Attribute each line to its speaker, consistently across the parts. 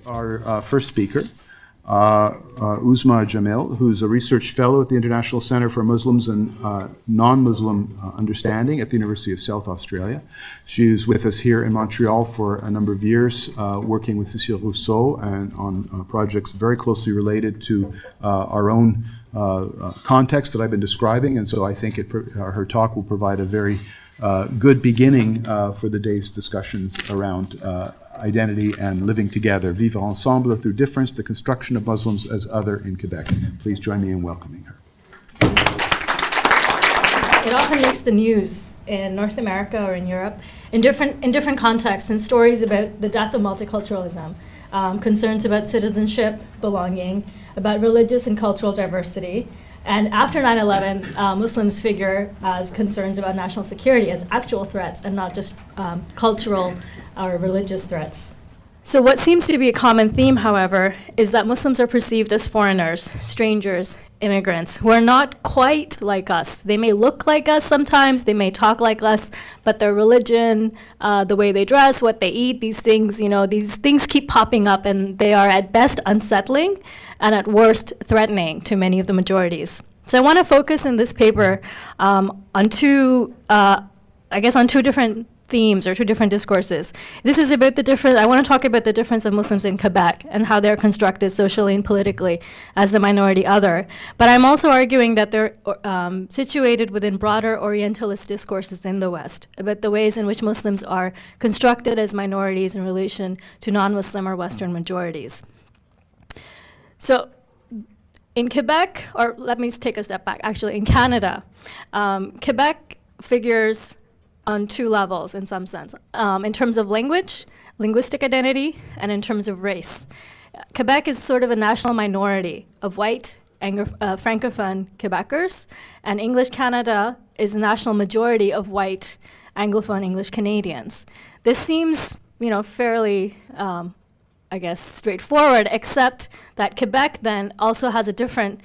Speaker 1: our first speaker, Uzma Jamil, who's a research fellow at the International Centre for Muslims and Non-Muslim Understanding at the University of South Australia. She was with us here in Montreal for a number of years, working with Cécile Rousseau and on projects very closely related to our own context that I've been describing, and so I think her talk will provide a very good beginning for the day's discussions around identity and living together. Vivre ensemble through difference, the construction of Muslims as other in Quebec. Please join me in welcoming her.
Speaker 2: It often makes the news in North America or in Europe in different contexts, and stories about the death of multiculturalism, concerns about citizenship, belonging, about religious and cultural diversity. And after 9/11, Muslims figure as concerns about national security as actual threats and not just cultural or religious threats. So what seems to be a common theme, however, is that Muslims are perceived as foreigners, strangers, immigrants, who are not quite like us. They may look like us sometimes, they may talk like us, but their religion, the way they dress, what they eat, these things keep popping up, and they are at best unsettling and at worst threatening to many of the majorities. So I want to focus in this paper on two different themes or two different discourses. This is about I want to talk about the difference of Muslims in Quebec and how they're constructed socially and politically as the minority other. But I'm also arguing that they're situated within broader Orientalist discourses in the West about the ways in which Muslims are constructed as minorities in relation to non-Muslim or Western majorities. So in Quebec, or let me take a step back, actually in Canada, Quebec figures on two levels in some sense, in terms of language, linguistic identity, and in terms of race. Quebec is sort of a national minority of white Francophone Quebecers, and English Canada is a national majority of white Anglophone English Canadians. This seems, fairly, straightforward, except that Quebec then also has a different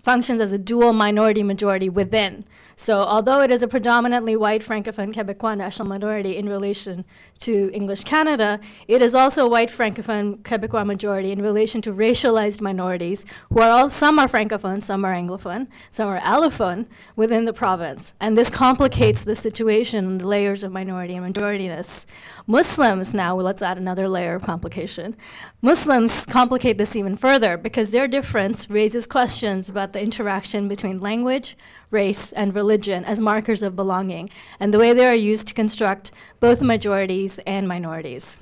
Speaker 2: functions as a dual minority-majority within. So although it is a predominantly white Francophone Quebecois national minority in relation to English Canada, it is also a white Francophone Quebecois majority in relation to racialized minorities, who are some are Francophone, some are Anglophone, some are allophone within the province. And this complicates the situation and the layers of minority and majorityness. Muslims now, let's add another layer of complication. Muslims complicate this even further because their difference raises questions about the interaction between language, race, and religion as markers of belonging, and the way they are used to construct both majorities and minorities.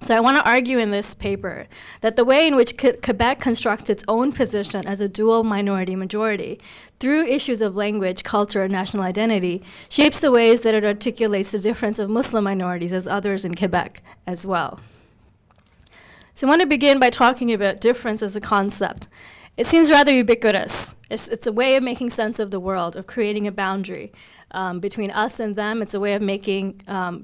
Speaker 2: So I want to argue in this paper that the way in which Quebec constructs its own position as a dual minority-majority through issues of language, culture, and national identity shapes the ways that it articulates the difference of Muslim minorities as others in Quebec as well. So I want to begin by talking about difference as a concept. It seems rather ubiquitous. It's a way of making sense of the world, of creating a boundary between us and them. It's a way of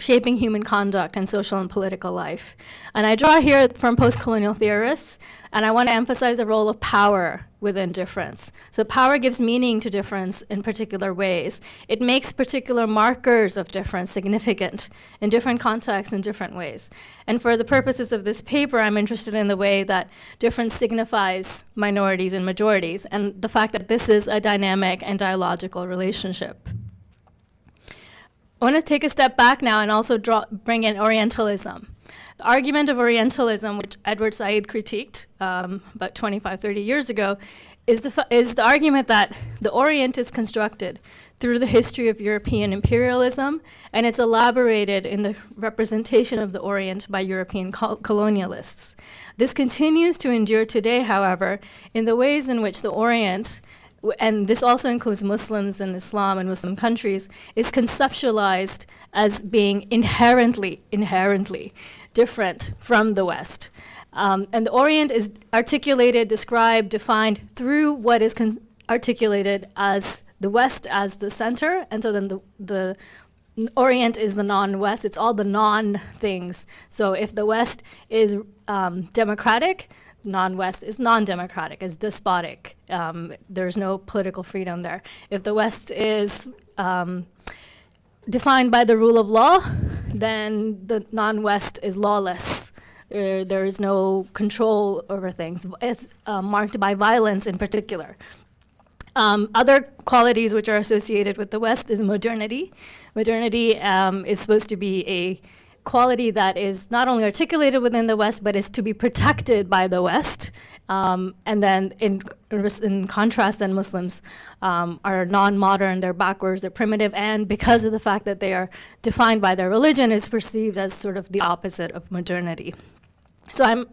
Speaker 2: shaping human conduct and social and political life. And I draw here from post-colonial theorists, and I want to emphasize the role of power within difference. So power gives meaning to difference in particular ways. It makes particular markers of difference significant in different contexts in different ways. And for the purposes of this paper, I'm interested in the way that difference signifies minorities and majorities, and the fact that this is a dynamic and dialogical relationship. I want to take a step back now and also bring in Orientalism. The argument of Orientalism, which Edward Said critiqued about 25, 30 years ago, is the argument that the Orient is constructed through the history of European imperialism, and it's elaborated in the representation of the Orient by European colonialists. This continues to endure today, however, in the ways in which the Orient, and this also includes Muslims and Islam and Muslim countries, is conceptualized as being inherently different from the West. And the Orient is articulated, described, defined through what is articulated as the West as the center, and so then the Orient is the non-West. It's all the non-things. So if the West is democratic, non-West is non-democratic, is despotic. There's no political freedom there. If the West is defined by the rule of law, then the non-West is lawless. There is no control over things. It's marked by violence in particular. Other qualities which are associated with the West is modernity. Modernity is supposed to be a quality that is not only articulated within the West, but is to be protected by the West. And then in contrast, then Muslims are non-modern, they're backwards, they're primitive, and because of the fact that they are defined by their religion, is perceived as sort of the opposite of modernity. So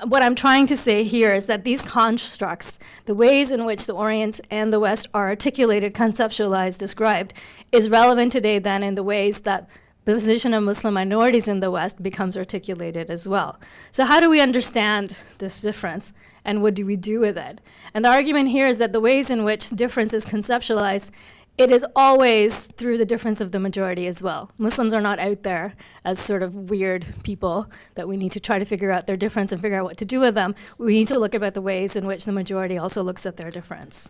Speaker 2: what I'm trying to say here is that these constructs, the ways in which the Orient and the West are articulated, conceptualized, described, is relevant today then in the ways that the position of Muslim minorities in the West becomes articulated as well. So how do we understand this difference, and what do we do with it? And the argument here is that the ways in which difference is conceptualized, it is always through the difference of the majority as well. Muslims are not out there as sort of weird people that we need to try to figure out their difference and figure out what to do with them. We need to look about the ways in which the majority also looks at their difference.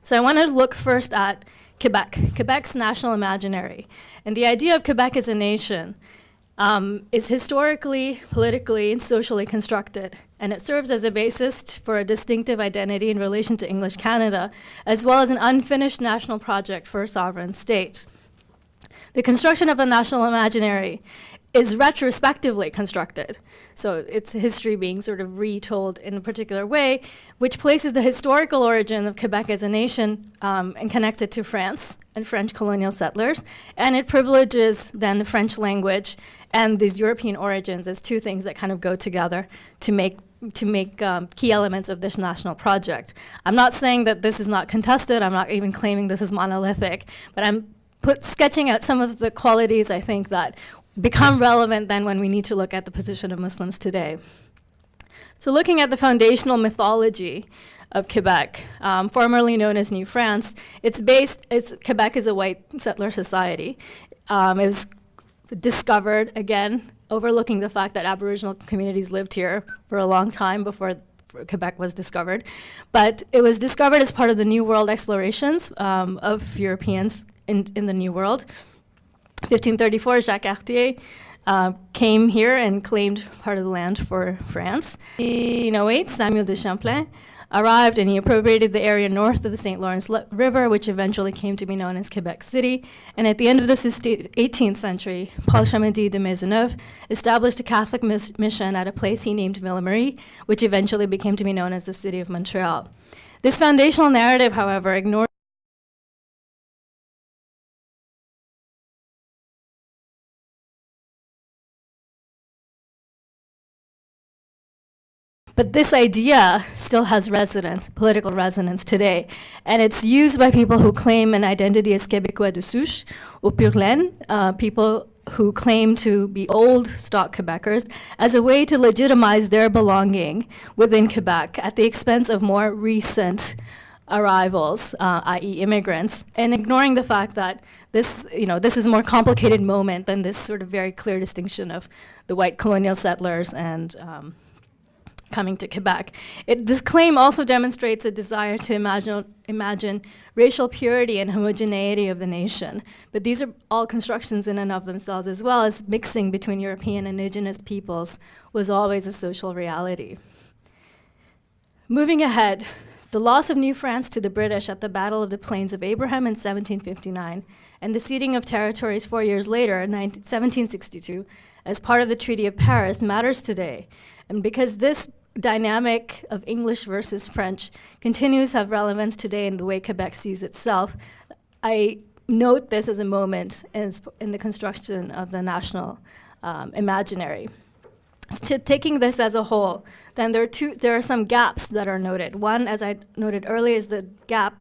Speaker 2: So I want to look first at Quebec, Quebec's national imaginary. And the idea of Quebec as a nation is historically, politically, and socially constructed. And it serves as a basis for a distinctive identity in relation to English Canada, as well as an unfinished national project for a sovereign state. The construction of the national imaginary is retrospectively constructed. So it's history being sort of retold in a particular way, which places the historical origin of Quebec as a nation and connects it to France and French colonial settlers. And it privileges then the French language and these European origins as two things that kind of go together to make key elements of this national project. I'm not saying that this is not contested. I'm not even claiming this is monolithic, but I'm sketching out some of the qualities I think that become relevant then when we need to look at the position of Muslims today. So looking at the foundational mythology of Quebec, formerly known as New France, Quebec is a white settler society. It was discovered, again, overlooking the fact that Aboriginal communities lived here for a long time before Quebec was discovered. But it was discovered as part of the New World explorations of Europeans in the New World. 1534, Jacques Cartier came here and claimed part of the land for France. In 1808, Samuel de Champlain arrived and he appropriated the area north of the St. Lawrence River, which eventually came to be known as Quebec City. And at the end of the 18th century, Paul Chamedy de Maisonneuve established a Catholic mission at a place he named Ville Marie, which eventually became to be known as the city of Montreal. This foundational narrative, however, ignored But this idea still has resonance, political resonance today. And it's used by people who claim an identity as Québécois de souche, ou pur laine, people who claim to be old stock Quebecers, as a way to legitimize their belonging within Quebec at the expense of more recent arrivals, i.e. immigrants, and ignoring the fact that this is a more complicated moment than this sort of very clear distinction of the white colonial settlers and coming to Quebec. This claim also demonstrates a desire to imagine racial purity and homogeneity of the nation. But these are all constructions in and of themselves, as well as mixing between European and indigenous peoples was always a social reality. Moving ahead, the loss of New France to the British at the Battle of the Plains of Abraham in 1759, and the ceding of territories 4 years later, in 1762, as part of the Treaty of Paris, matters today. And because this dynamic of English versus French continues to have relevance today in the way Quebec sees itself, I note this as a moment in the construction of the national imaginary. Taking this as a whole, then there are some gaps that are noted. One, as I noted earlier, is the gap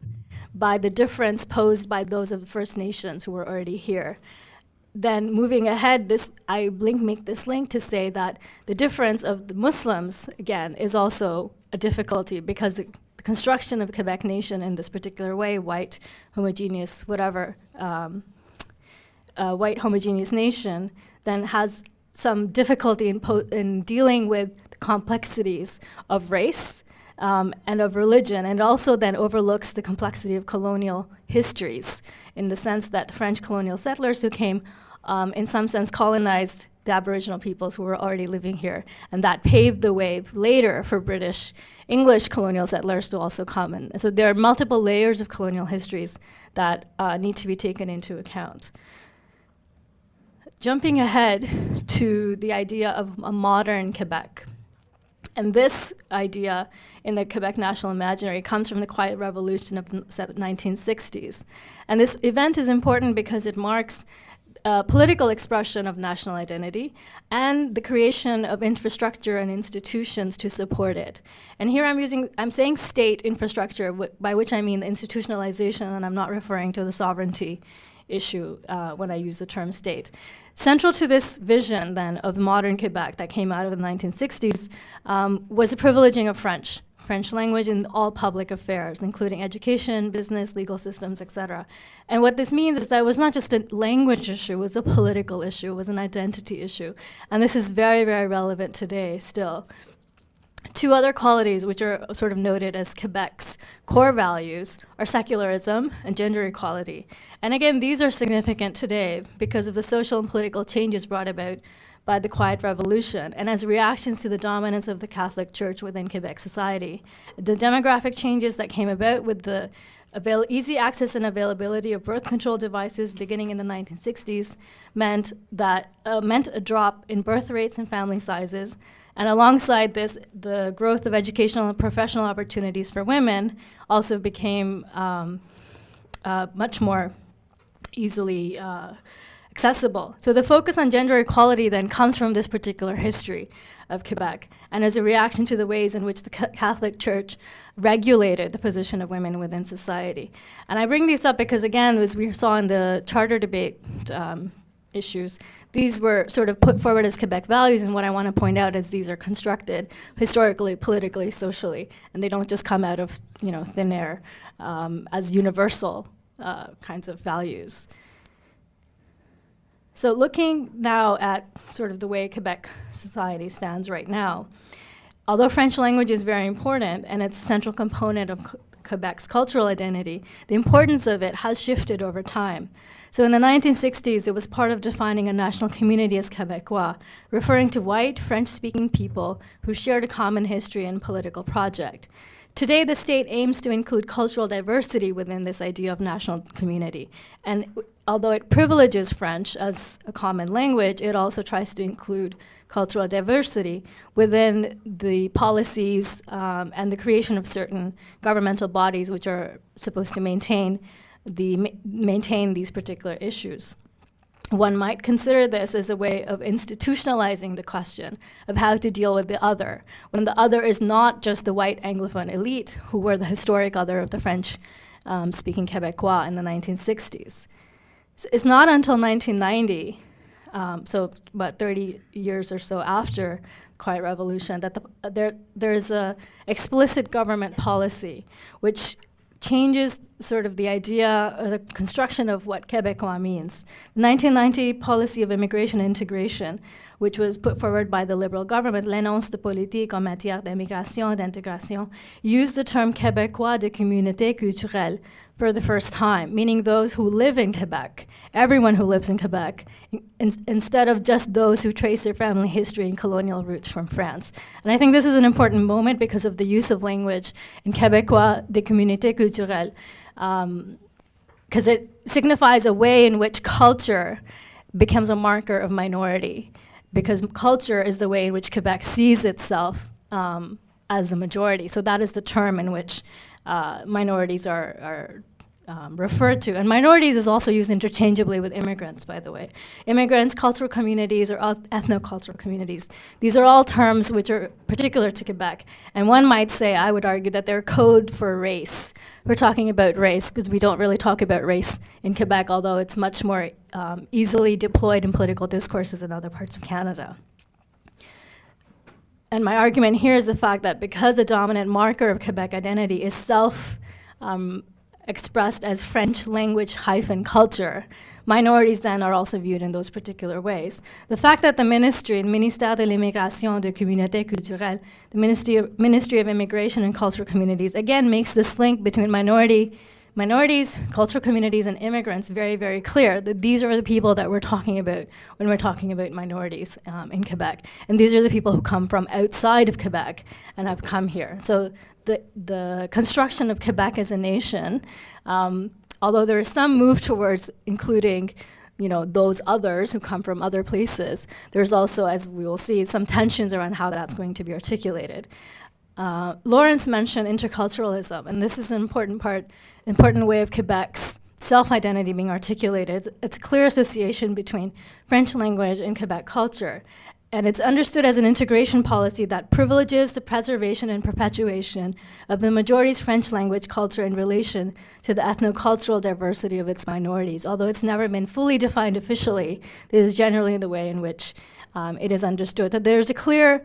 Speaker 2: by the difference posed by those of the First Nations who were already here. Then moving ahead, I make this link to say that the difference of the Muslims, again, is also a difficulty because the construction of Quebec nation in this particular way, white, homogeneous, whatever, white homogeneous nation, then has some difficulty in dealing with the complexities of race and of religion, and also then overlooks the complexity of colonial histories in the sense that French colonial settlers who came in some sense colonized the Aboriginal peoples who were already living here. And that paved the way later for British English colonial settlers to also come in. So there are multiple layers of colonial histories that need to be taken into account. Jumping ahead to the idea of a modern Quebec. And this idea in the Quebec national imaginary comes from the Quiet Revolution of the 1960s. And this event is important because it marks political expression of national identity and the creation of infrastructure and institutions to support it. And here I'm saying state infrastructure, by which I mean the institutionalization, and I'm not referring to the sovereignty issue when I use the term state. Central to this vision, then, of modern Quebec that came out of the 1960s was the privileging of French language in all public affairs, including education, business, legal systems, etc. And what this means is that it was not just a language issue, it was a political issue, it was an identity issue. And this is very, very relevant today still. Two other qualities which are sort of noted as Quebec's core values are secularism and gender equality. And again, these are significant today because of the social and political changes brought about by the Quiet Revolution and as reactions to the dominance of the Catholic Church within Quebec society. The demographic changes that came about with the easy access and availability of birth control devices beginning in the 1960s meant a drop in birth rates and family sizes. And alongside this, the growth of educational and professional opportunities for women also became much more easily accessible. So the focus on gender equality then comes from this particular history of Quebec and as a reaction to the ways in which the Catholic Church regulated the position of women within society. And I bring these up because, again, as we saw in the charter debate issues, these were sort of put forward as Quebec values, and what I want to point out is these are constructed historically, politically, socially, and they don't just come out of thin air as universal kinds of values. So looking now at sort of the way Quebec society stands right now, although French language is very important and it's a central component of Quebec's cultural identity, the importance of it has shifted over time. So in the 1960s, it was part of defining a national community as Québécois, referring to white, French-speaking people who shared a common history and political project. Today, the state aims to include cultural diversity within this idea of national community. And although it privileges French as a common language, it also tries to include cultural diversity within the policies and the creation of certain governmental bodies which are supposed to maintain these particular issues. One might consider this as a way of institutionalizing the question of how to deal with the other, when the other is not just the white Anglophone elite who were the historic other of the French-speaking Québécois in the 1960s. So it's not until 1990, so about 30 years or so after the Quiet Revolution, that there is a explicit government policy which changes sort of the idea or the construction of what Québécois means. The 1990 policy of immigration and integration, which was put forward by the Liberal government, l'énonce de politique en matière d'immigration et d'intégration, used the term Québécois de communauté culturelle for the first time, meaning those who live in Quebec, everyone who lives in Quebec, instead of just those who trace their family history and colonial roots from France. And I think this is an important moment because of the use of language in Québécois de communauté culturelle, because it signifies a way in which culture becomes a marker of minority, because culture is the way in which Quebec sees itself as the majority. So that is the term in which minorities are referred to. And minorities is also used interchangeably with immigrants, by the way. Immigrants, cultural communities, or ethno-cultural communities. These are all terms which are particular to Quebec. And one might say, I would argue, that they're code for race. We're talking about race because we don't really talk about race in Quebec, although it's much more easily deployed in political discourses in other parts of Canada. And my argument here is the fact that because the dominant marker of Quebec identity is expressed as French language hyphen culture, minorities then are also viewed in those particular ways. The fact that the ministry, the Ministère de l'Immigration de Communautés Culturelles, the Ministry of Immigration and Cultural Communities, again makes this link between minorities, cultural communities, and immigrants very, very clear that these are the people that we're talking about when we're talking about minorities in Quebec. And these are the people who come from outside of Quebec and have come here. So the construction of Quebec as a nation, although there is some move towards including those others who come from other places, there's also, as we will see, some tensions around how that's going to be articulated. Lawrence mentioned interculturalism, and this is an important way of Quebec's self-identity being articulated. It's a clear association between French language and Quebec culture. And it's understood as an integration policy that privileges the preservation and perpetuation of the majority's French language culture in relation to the ethnocultural diversity of its minorities. Although it's never been fully defined officially, this is generally the way in which it is understood, that there's a clear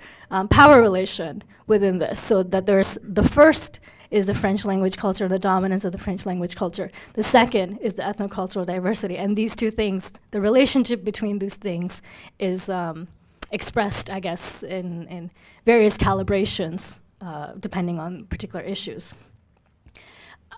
Speaker 2: power relation within this, so that there's the first is the French language culture, the dominance of the French language culture. The second is the ethnocultural diversity. And these two things, the relationship between these things is expressed, I guess, in various calibrations, depending on particular issues.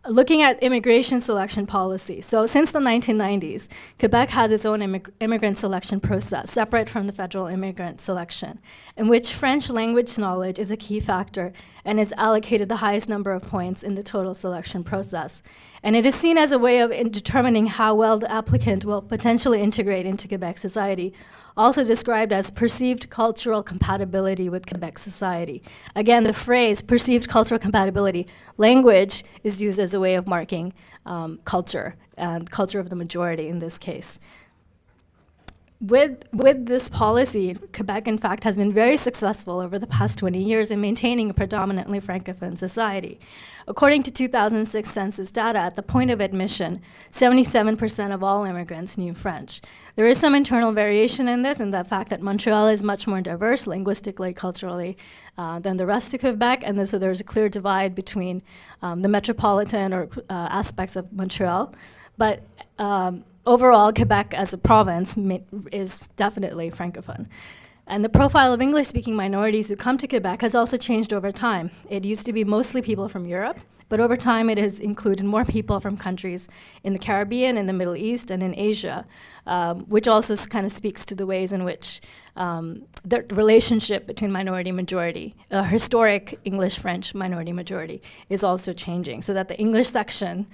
Speaker 2: Looking at immigration selection policy. So since the 1990s, Quebec has its own immigrant selection process, separate from the federal immigrant selection, in which French language knowledge is a key factor and is allocated the highest number of points in the total selection process. And it is seen as a way of determining how well the applicant will potentially integrate into Quebec society, also described as perceived cultural compatibility with Quebec society. Again, the phrase perceived cultural compatibility, language is used as a way of marking culture, and culture of the majority in this case. With this policy, Quebec, in fact, has been very successful over the past 20 years in maintaining a predominantly Francophone society. According to 2006 census data, at the point of admission, 77% of all immigrants knew French. There is some internal variation in this, in the fact that Montreal is much more diverse linguistically, culturally, than the rest of Quebec, and so there's a clear divide between the metropolitan or aspects of Montreal. But overall, Quebec as a province is definitely Francophone. And the profile of English-speaking minorities who come to Quebec has also changed over time. It used to be mostly people from Europe, but over time it has included more people from countries in the Caribbean, in the Middle East, and in Asia, which also kind of speaks to the ways in which the relationship between minority and majority, historic English-French minority-majority, is also changing, so that the English section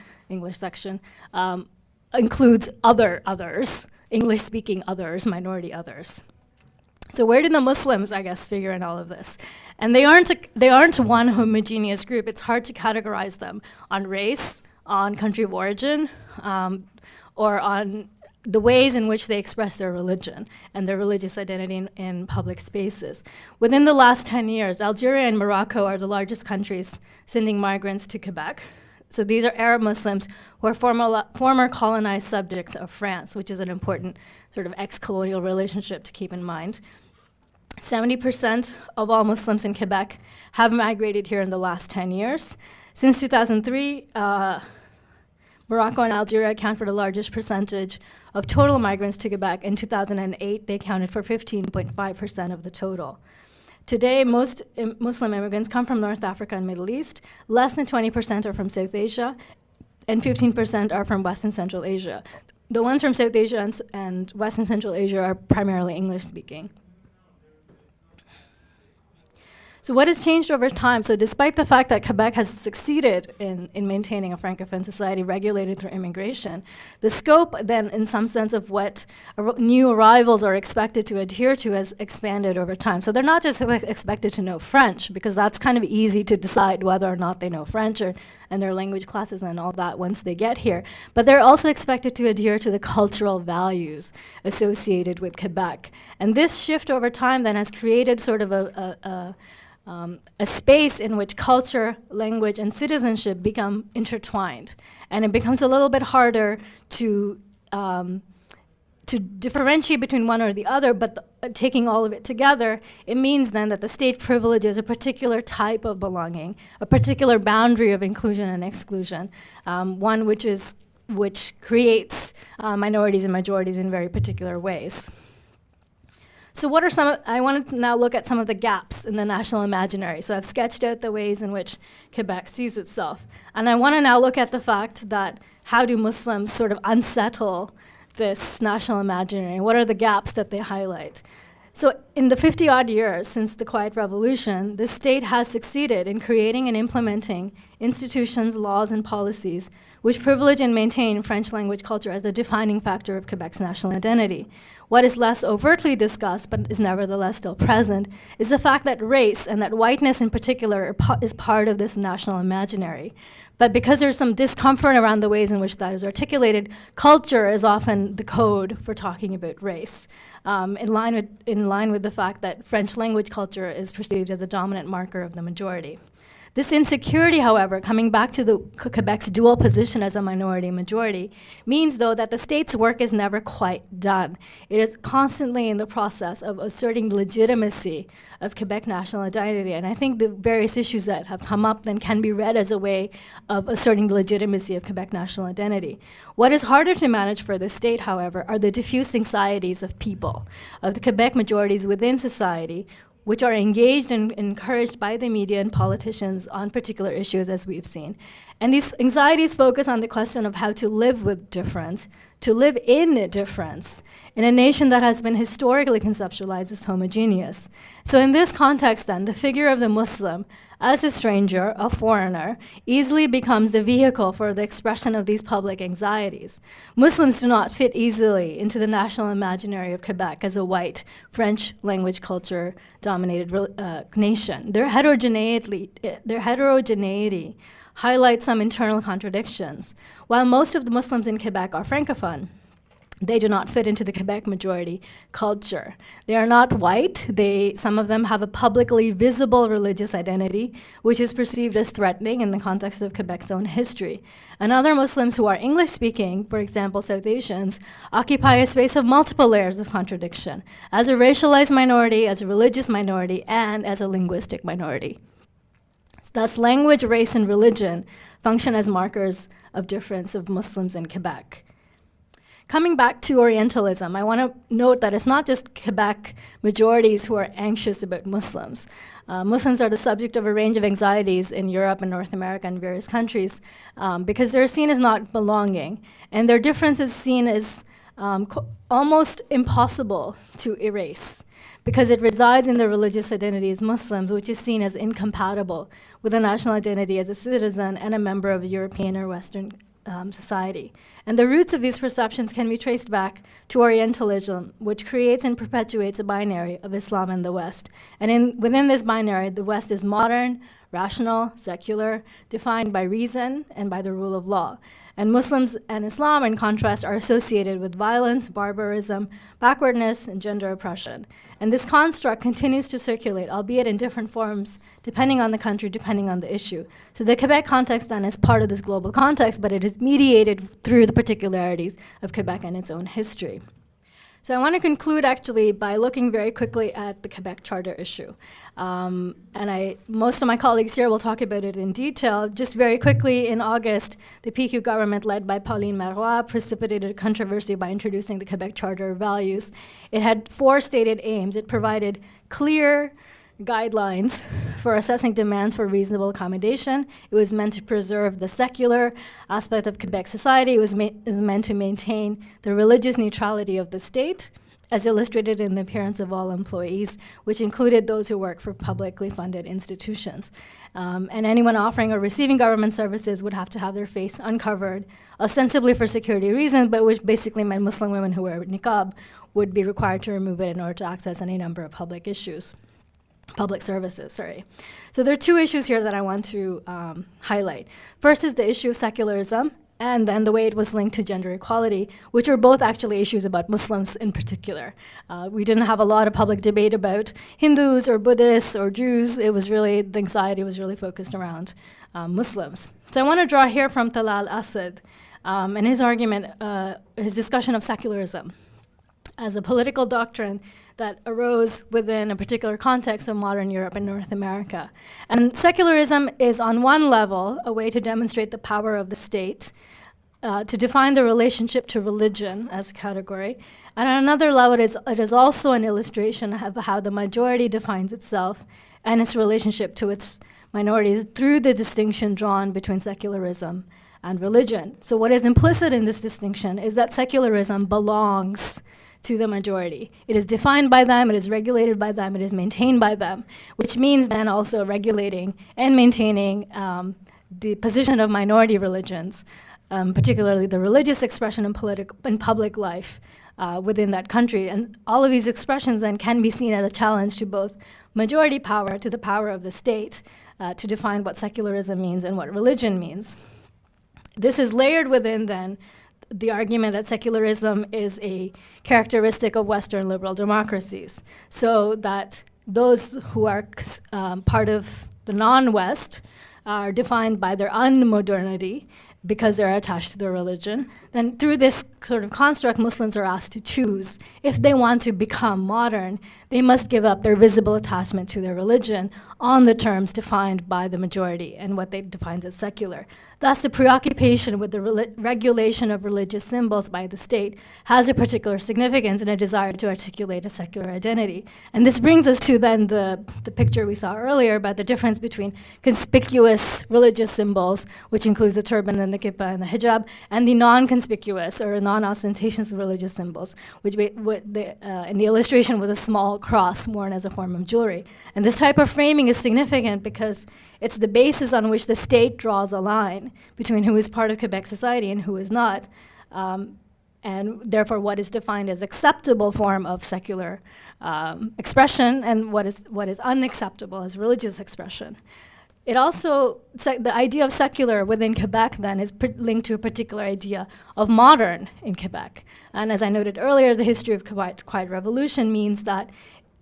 Speaker 2: includes others, English-speaking others, minority others. So where do the Muslims, I guess, figure in all of this? And they aren't one homogeneous group. It's hard to categorize them on race, on country of origin, or on the ways in which they express their religion and their religious identity in public spaces. Within the last 10 years, Algeria and Morocco are the largest countries sending migrants to Quebec. So these are Arab Muslims who are former colonized subjects of France, which is an important sort of ex-colonial relationship to keep in mind. 70% of all Muslims in Quebec have migrated here in the last 10 years. Since 2003, Morocco and Algeria account for the largest percentage of total migrants to Quebec. In 2008, they accounted for 15.5% of the total. Today, most Muslim immigrants come from North Africa and Middle East. Less than 20% are from South Asia, and 15% are from West and Central Asia. The ones from South Asia and West and Central Asia are primarily English-speaking. So what has changed over time? So despite the fact that Quebec has succeeded in maintaining a Francophone society regulated through immigration, the scope then, in some sense, of what new arrivals are expected to adhere to has expanded over time. So they're not just expected to know French, because that's kind of easy to decide whether or not they know French and their language classes and all that once they get here. But they're also expected to adhere to the cultural values associated with Quebec. And this shift over time then has created sort of a space in which culture, language, and citizenship become intertwined. And it becomes a little bit harder to differentiate between one or the other, but taking all of it together, it means then that the state privileges a particular type of belonging, a particular boundary of inclusion and exclusion, one which creates minorities and majorities in very particular ways. So what are I want to now look at some of the gaps in the national imaginary. So I've sketched out the ways in which Quebec sees itself. And I want to now look at the fact that how do Muslims sort of unsettle this national imaginary? What are the gaps that they highlight? So in the 50-odd years since the Quiet Revolution, the state has succeeded in creating and implementing institutions, laws, and policies which privilege and maintain French language culture as the defining factor of Quebec's national identity. What is less overtly discussed, but is nevertheless still present, is the fact that race, and that whiteness in particular, is part of this national imaginary. But because there's some discomfort around the ways in which that is articulated, culture is often the code for talking about race, in line with the fact that French language culture is perceived as a dominant marker of the majority. This insecurity, however, coming back to Quebec's dual position as a minority-majority, means, though, that the state's work is never quite done. It is constantly in the process of asserting the legitimacy of Quebec national identity, and I think the various issues that have come up then can be read as a way of asserting the legitimacy of Quebec national identity. What is harder to manage for the state, however, are the diffuse anxieties of people, of the Quebec majorities within society, which are engaged and encouraged by the media and politicians on particular issues, as we've seen. And these anxieties focus on the question of how to live with difference, to live in difference, in a nation that has been historically conceptualized as homogeneous. So in this context, then, the figure of the Muslim as a stranger, a foreigner, easily becomes the vehicle for the expression of these public anxieties. Muslims do not fit easily into the national imaginary of Quebec as a white, French language culture dominated nation. Their heterogeneity highlights some internal contradictions. While most of the Muslims in Quebec are francophone, they do not fit into the Quebec majority culture. They are not white. Some of them have a publicly visible religious identity, which is perceived as threatening in the context of Quebec's own history. And other Muslims who are English-speaking, for example, South Asians, occupy a space of multiple layers of contradiction, as a racialized minority, as a religious minority, and as a linguistic minority. Thus, language, race, and religion function as markers of difference of Muslims in Quebec. Coming back to Orientalism, I want to note that it's not just Quebec majorities who are anxious about Muslims. Muslims are the subject of a range of anxieties in Europe and North America and various countries because they're seen as not belonging, and their difference is seen as almost impossible to erase because it resides in their religious identity as Muslims, which is seen as incompatible with a national identity as a citizen and a member of a European or Western society. And the roots of these perceptions can be traced back to Orientalism, which creates and perpetuates a binary of Islam and the West. And within this binary, the West is modern, rational, secular, defined by reason and by the rule of law. And Muslims and Islam, in contrast, are associated with violence, barbarism, backwardness, and gender oppression. And this construct continues to circulate, albeit in different forms, depending on the country, depending on the issue. So the Quebec context, then, is part of this global context, but it is mediated through the particularities of Quebec and its own history. So I want to conclude, actually, by looking very quickly at the Quebec Charter issue. Most of my colleagues here will talk about it in detail. Just very quickly, in August, the PQ government, led by Pauline Marois, precipitated a controversy by introducing the Quebec Charter of Values. It had 4 stated aims. It provided clear guidelines for assessing demands for reasonable accommodation. It was meant to preserve the secular aspect of Quebec society. It was meant to maintain the religious neutrality of the state, as illustrated in the appearance of all employees, which included those who work for publicly funded institutions. And anyone offering or receiving government services would have to have their face uncovered, ostensibly for security reasons, but which basically meant Muslim women who wear niqab would be required to remove it in order to access any number of public services. So there are 2 issues here that I want to highlight. First is the issue of secularism, and then the way it was linked to gender equality, which are both actually issues about Muslims in particular. We didn't have a lot of public debate about Hindus or Buddhists or Jews. The anxiety was really focused around Muslims. So I want to draw here from Talal Asad and his argument, his discussion of secularism as a political doctrine that arose within a particular context of modern Europe and North America. And secularism is, on one level, a way to demonstrate the power of the state to define the relationship to religion as a category. And on another level, it is also an illustration of how the majority defines itself and its relationship to its minorities through the distinction drawn between secularism and religion. So what is implicit in this distinction is that secularism belongs to the majority. It is defined by them, it is regulated by them, it is maintained by them, which means then also regulating and maintaining the position of minority religions, particularly the religious expression in public life within that country. And all of these expressions then can be seen as a challenge to both majority power, to the power of the state, to define what secularism means and what religion means. This is layered within then the argument that secularism is a characteristic of Western liberal democracies, so that those who are part of the non-West are defined by their unmodernity because they're attached to their religion. Then through this sort of construct, Muslims are asked to choose. If they want to become modern, they must give up their visible attachment to their religion on the terms defined by the majority and what they define as secular. Thus, the preoccupation with the regulation of religious symbols by the state has a particular significance and a desire to articulate a secular identity. And this brings us to then the picture we saw earlier about the difference between conspicuous religious symbols, which includes the turban and the kippah and the hijab, and the non-conspicuous or non-ostentatious religious symbols, which in the illustration was a small cross worn as a form of jewelry. And this type of framing is significant because it's the basis on which the state draws a line between who is part of Quebec society and who is not, and therefore what is defined as acceptable form of secular expression and what is unacceptable as religious expression. It also, the idea of secular within Quebec then is linked to a particular idea of modern in Quebec. And as I noted earlier, the history of Quiet Revolution means that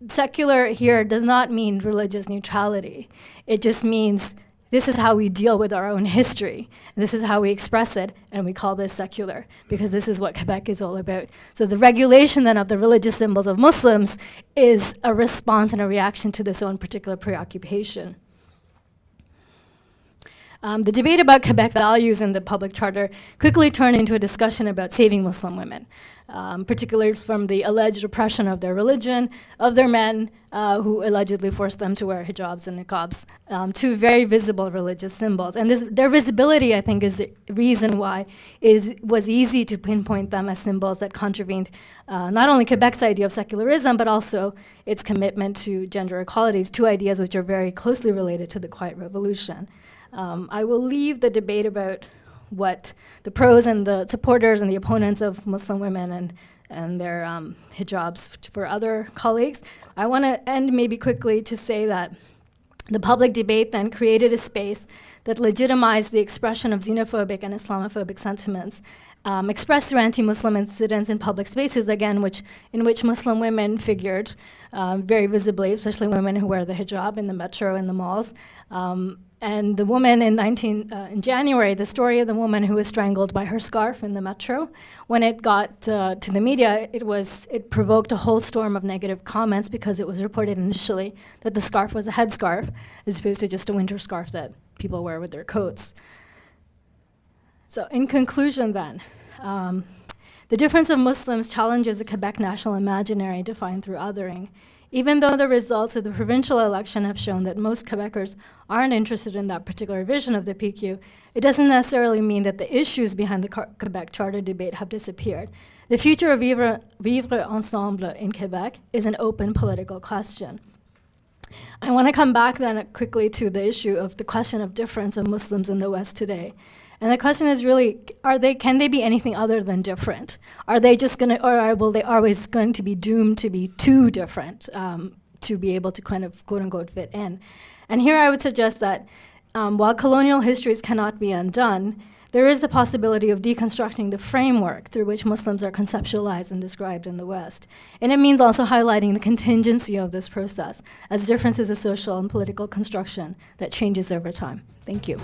Speaker 2: secular here does not mean religious neutrality. It just means this is how we deal with our own history. This is how we express it, and we call this secular, because this is what Quebec is all about. So the regulation then of the religious symbols of Muslims is a response and a reaction to this own particular preoccupation. The debate about Quebec values in the public charter quickly turned into a discussion about saving Muslim women, particularly from the alleged oppression of their religion, of their men who allegedly forced them to wear hijabs and niqabs, two very visible religious symbols. And their visibility, I think, is the reason why was easy to pinpoint them as symbols that contravened not only Quebec's idea of secularism, but also its commitment to gender equality, two ideas which are very closely related to the Quiet Revolution. I will leave the debate about what the pros and the supporters and the opponents of Muslim women and their hijabs for other colleagues. I want to end maybe quickly to say that the public debate then created a space that legitimized the expression of xenophobic and Islamophobic sentiments expressed through anti-Muslim incidents in public spaces, again, in which Muslim women figured very visibly, especially women who wear the hijab in the metro and the malls. And the woman in January, the story of the woman who was strangled by her scarf in the metro, when it got to the media, it provoked a whole storm of negative comments because it was reported initially that the scarf was a headscarf as opposed to just a winter scarf that people wear with their coats. So in conclusion then, the difference of Muslims challenges the Quebec national imaginary defined through othering. Even though the results of the provincial election have shown that most Quebecers aren't interested in that particular vision of the PQ, it doesn't necessarily mean that the issues behind the Quebec Charter debate have disappeared. The future of Vivre, ensemble in Quebec is an open political question. I want to come back then quickly to the issue of the question of difference of Muslims in the West today. And the question is really, can they be anything other than different? Are they just going to, or will they always going to be doomed to be too different to be able to kind of quote unquote fit in? And here I would suggest that while colonial histories cannot be undone, there is the possibility of deconstructing the framework through which Muslims are conceptualized and described in the West. And it means also highlighting the contingency of this process, as difference is a social and political construction that changes over time. Thank you.